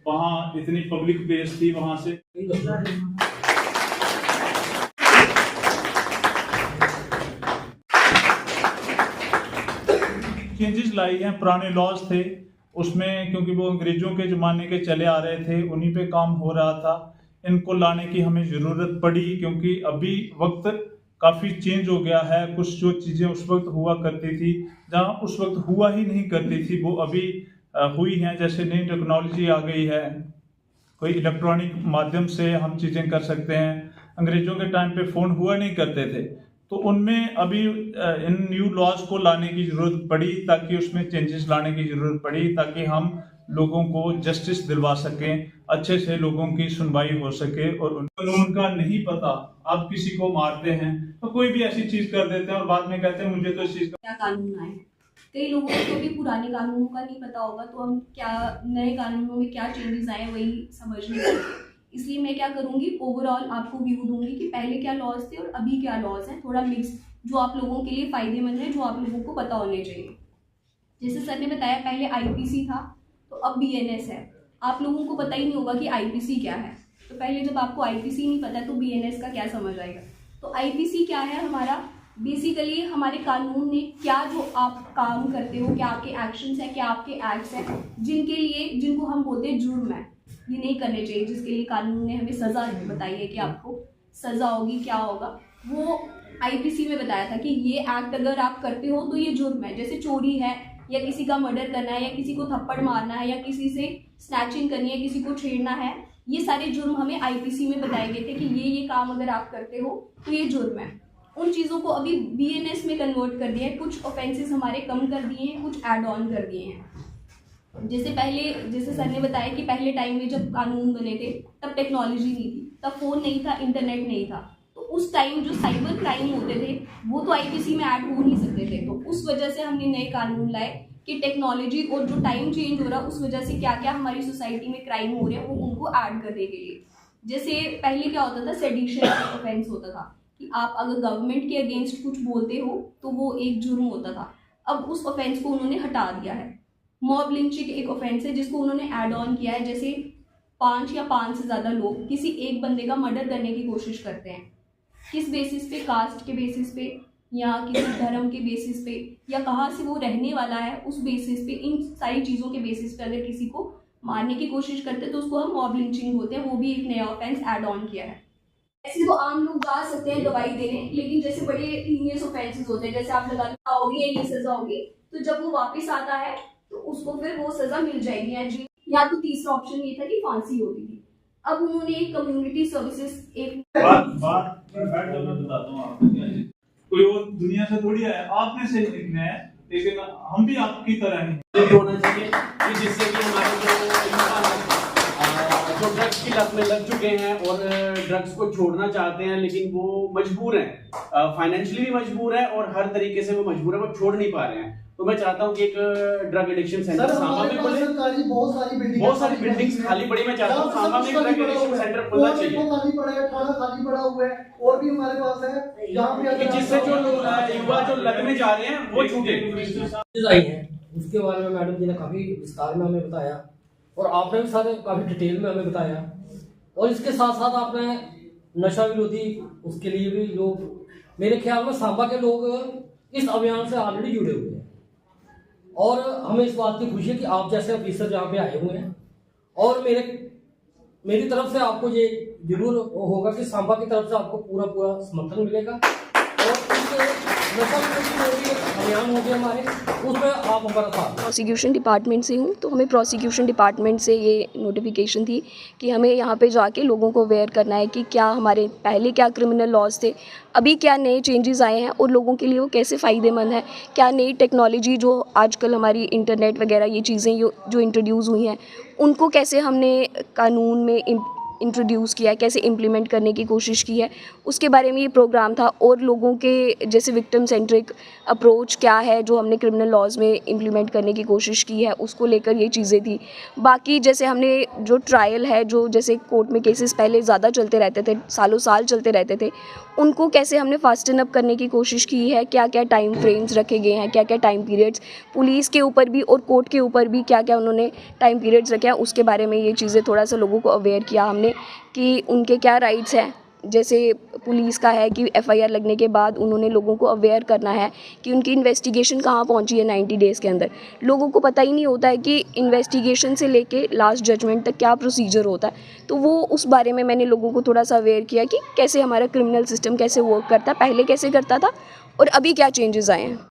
वहाँ इतनी public place थी, वहाँ से चेंजेस लाई हैं। पुराने लॉज थे उसमें, क्योंकि वो अंग्रेजों के ज़माने के चले आ रहे थे, उन्हीं पे काम हो रहा था। इनको लाने की हमें ज़रूरत पड़ी क्योंकि अभी वक्त काफ़ी चेंज हो गया है। कुछ जो चीज़ें उस वक्त हुआ करती थी, जहाँ उस वक्त हुआ ही नहीं करती थी, वो अभी हुई हैं। जैसे नई टेक्नोलॉजी आ गई है, कोई इलेक्ट्रॉनिक माध्यम से हम चीज़ें कर सकते हैं। अंग्रेजों के टाइम पे फ़ोन हुआ नहीं करते थे, तो उनमें अभी इन न्यू लॉज को लाने की ज़रूरत पड़ी, ताकि उसमें चेंजेस लाने की ज़रूरत पड़ी, ताकि हम लोगों को जस्टिस दिलवा सकें, अच्छे से लोगों की सुनवाई हो सके। और कानून का नहीं पता, आप किसी को मारते हैं तो कोई भी ऐसी चीज़ कर देते हैं और बाद में कहते हैं मुझे तो इस चीज़ क्या कानून आए। कई लोगों को भी पुराने कानूनों का नहीं पता होगा, तो हम क्या नए कानूनों में क्या चेंजेस आए वही समझ नहीं सकते। इसलिए मैं क्या करूँगी, ओवरऑल आपको व्यू दूंगी कि पहले क्या लॉज थे और अभी क्या लॉज हैं, थोड़ा मिक्स, जो आप लोगों के लिए फ़ायदेमंद है, जो आप लोगों को पता होने चाहिए। जैसे सर ने बताया पहले आईपीसी था, तो अब बीएनएस है। आप लोगों को पता ही नहीं होगा कि आईपीसी क्या है, तो पहले जब आपको आईपीसी नहीं पता तो बीएनएस का क्या समझ आएगा। तो आईपीसी क्या है हमारा, बेसिकली हमारे कानून ने क्या, जो आप काम करते हो, क्या आपके एक्शंस हैं, क्या आपके एक्ट्स हैं, जिनके लिए, जिनको हम बोलते हैं जुर्म है, ये नहीं करने चाहिए, जिसके लिए कानून ने हमें सज़ा बताई है कि आपको सज़ा होगी, क्या होगा, वो आईपीसी में बताया था कि ये एक्ट अगर आप करते हो तो ये जुर्म है। जैसे चोरी है, या किसी का मर्डर करना है, या किसी को थप्पड़ मारना है, या किसी से स्नैचिंग करनी है, किसी को छेड़ना है, ये सारे जुर्म हमें आईपीसी में बताए गए थे कि ये काम अगर आप करते हो तो ये जुर्म है। उन चीज़ों को अभी बीएनएस में कन्वर्ट कर दिया है, कुछ ऑफेंसेस हमारे कम कर दिए हैं, कुछ ऐड ऑन कर दिए हैं। जैसे सर ने बताया कि पहले टाइम में जब कानून बने थे तब टेक्नोलॉजी नहीं थी, तब फ़ोन नहीं था, इंटरनेट नहीं था, तो उस टाइम जो साइबर क्राइम होते थे वो तो आईपीसी में ऐड हो नहीं सकते थे। तो उस वजह से हमने नए कानून लाए कि टेक्नोलॉजी और जो टाइम चेंज हो रहा है उस वजह से क्या क्या हमारी सोसाइटी में क्राइम हो रहे हैं वो उनको ऐड करने के लिए। जैसे पहले क्या होता था, सेडिशन ऑफेंस होता था कि आप अगर गवर्नमेंट के अगेंस्ट कुछ बोलते हो तो वो एक जुर्म होता था। अब उस ऑफेंस को उन्होंने हटा दिया है। मॉब लिंचिंग एक ऑफेंस है जिसको उन्होंने ऐड ऑन किया है। जैसे 5 या 5 से ज़्यादा लोग किसी एक बंदे का मर्डर करने की कोशिश करते हैं, किस बेसिस पे, कास्ट के बेसिस पे, या किसी धर्म के बेसिस पे, या कहाँ से वो रहने वाला है उस बेसिस पे, इन सारी चीज़ों के बेसिस पे अगर किसी को मारने की कोशिश करते हैं तो उसको हम मॉब लिंचिंग बोलते हैं। वो भी एक नया ऑफेंस ऐड ऑन किया है। ऐसे तो आम लोग जा सकते हैं गवाही देने, लेकिन जैसे बड़े हीनियस ऑफेंसेस होते हैं, जैसे आप लगाना होगी या ये सजा होगी, तो जब वो वापस आता है तो उसको फिर वो सजा मिल जाएगी। या तो तीसरा ऑप्शन ये था कि फांसी होती थी। अब उन्होंने एक कम्युनिटी सर्विसेज एक मैं बताता हूँ आपको क्या है। कोई और दुनिया से थोड़ी आया, आपने से लिखना है, लेकिन हम भी आपकी तरह ही होना चाहिए कि जिससे कि हमारे जो ड्रग्स की लत में लग चुके हैं और ड्रग्स को छोड़ना चाहते हैं, लेकिन वो मजबूर हैं, फाइनेंशियली भी मजबूर है और हर तरीके से वो मजबूर है, वो छोड़ नहीं पा रहे हैं। तो मैं चाहता हूँ कि एक ड्रग एडिक्शन सेंटर सांबा में खुले। बहुत सारी बिल्डिंग्स खाली पड़ी, मैं चाहता हूँ सांबा में एक ड्रग एडिक्शन सेंटर खुलना चाहिए, खाली पड़ा है, थाना खाली पड़ा हुआ है, और भी हमारे पास है जहाँ पे जिससे जो युवा जो लत में जा रहे हैं वो छूटे। उसके बारे में मैडम जी ने काफ़ी विस्तार में हमें बताया और आपने भी सारे काफ़ी डिटेल में हमें बताया। और इसके साथ साथ आपने नशा विरोधी उसके लिए भी लोग, मेरे ख्याल में सांबा के लोग इस अभियान से ऑलरेडी जुड़े हुए हैं और हमें इस बात की खुशी है कि आप जैसे ऑफिसर यहाँ पे आए हुए हैं। और मेरी तरफ से आपको ये जरूर होगा कि सांबा की तरफ से आपको पूरा समर्थन मिलेगा और नशा विरोधी अभियान हो गया हमारे, उसमें आप हमारा साथ। प्रोसिक्यूशन डिपार्टमेंट से हूँ, तो हमें प्रोसिक्यूशन डिपार्टमेंट से ये नोटिफिकेशन थी कि हमें यहाँ पे जाके लोगों को अवेयर करना है कि क्या हमारे पहले क्या क्रिमिनल लॉज थे, अभी क्या नए चेंजेस आए हैं और लोगों के लिए वो कैसे फ़ायदेमंद है, क्या नई टेक्नोलॉजी जो आजकल हमारी इंटरनेट वगैरह ये चीज़ें जो इंट्रोड्यूस हुई हैं उनको कैसे हमने कानून में इंट्रोड्यूस किया है, कैसे इम्प्लीमेंट करने की कोशिश की है, उसके बारे में ये प्रोग्राम था। और लोगों के जैसे विक्टिम सेंट्रिक अप्रोच क्या है जो हमने क्रिमिनल लॉज में इम्प्लीमेंट करने की कोशिश की है, उसको लेकर ये चीज़ें थी। बाकी जैसे हमने जो ट्रायल है, जो जैसे कोर्ट में केसेस पहले ज़्यादा चलते रहते थे, सालों साल चलते रहते थे, उनको कैसे हमने फास्टन अप करने की कोशिश की है, क्या क्या टाइम फ्रेम्स रखे गए हैं, क्या क्या टाइम पीरियड्स, पुलिस के ऊपर भी और कोर्ट के ऊपर भी क्या क्या उन्होंने टाइम पीरियड्स रखे हैं, उसके बारे में ये चीज़ें थोड़ा सा लोगों को अवेयर किया हमने कि उनके क्या राइट्स हैं। जैसे पुलिस का है कि एफआईआर लगने के बाद उन्होंने लोगों को अवेयर करना है कि उनकी इन्वेस्टिगेशन कहाँ पहुंची है 90 डेज़ के अंदर। लोगों को पता ही नहीं होता है कि इन्वेस्टिगेशन से लेके लास्ट जजमेंट तक क्या प्रोसीजर होता है। तो वो उस बारे में मैंने लोगों को थोड़ा सा अवेयर किया कि कैसे हमारा क्रिमिनल सिस्टम कैसे वर्क करता है, पहले कैसे करता था और अभी क्या चेंजेस आए हैं।